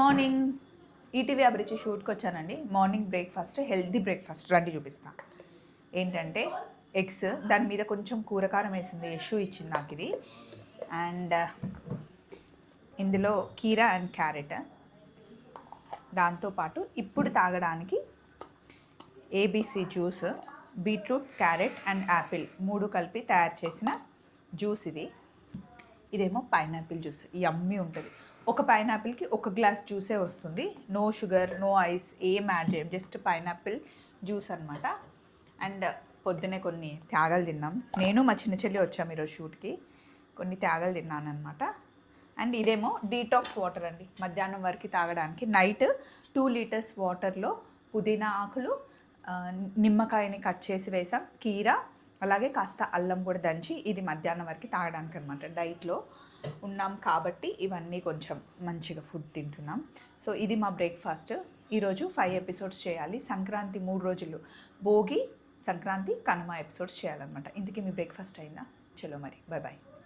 Morning ETV అభిరుచి షూట్కి వచ్చానండి. Morning breakfast, healthy breakfast రండి చూపిస్తా. ఏంటంటే ఎగ్స్, దాని మీద కొంచెం కూరకారం వేసింది, యశు ఇచ్చింది నాకు ఇది. అండ్ ఇందులో కీరా అండ్ క్యారెట్. దాంతోపాటు ఇప్పుడు తాగడానికి ABC juice, beetroot, carrot and Apple 3 కలిపి తయారు చేసిన జ్యూస్ ఇది. ఇదేమో పైనాపిల్ జ్యూస్, యమ్మీ ఉంటుంది. ఒక పైనాపిల్కి 1 గ్లాస్ జ్యూసే వస్తుంది. నో షుగర్, నో ఐస్, ఏం యాడ్ చేయం, జస్ట్ పైనాపిల్ జ్యూస్ అనమాట. అండ్ పొద్దునే కొన్ని త్యాగాలు తిన్నాం. నేను మా చిన్న చెల్లి వచ్చాము ఈరోజు షూట్కి. కొన్ని త్యాగాలు తిన్నాను అనమాట. అండ్ ఇదేమో డీటాక్స్ వాటర్ అండి, మధ్యాహ్నం వరకు తాగడానికి. నైట్ 2 లీటర్స్ వాటర్లో పుదీనా ఆకులు, నిమ్మకాయని కట్ చేసి వేసాం, కీరా, అలాగే కాస్త అల్లం కూడా దంచి, ఇది మధ్యాహ్నం వరకు తాగడానికి అనమాట. డైట్లో ఉన్నాం కాబట్టి ఇవన్నీ కొంచెం మంచిగా ఫుడ్ తింటున్నాం. సో ఇది మా బ్రేక్ఫాస్ట్. ఈరోజు 5 ఎపిసోడ్స్ చేయాలి. సంక్రాంతి 3 రోజులు, భోగి, సంక్రాంతి, కనుమ ఎపిసోడ్స్ చేయాలన్నమాట. ఇంతకీ మీ బ్రేక్ఫాస్ట్ అయిందా? చలో మరి, బాయ్ బాయ్.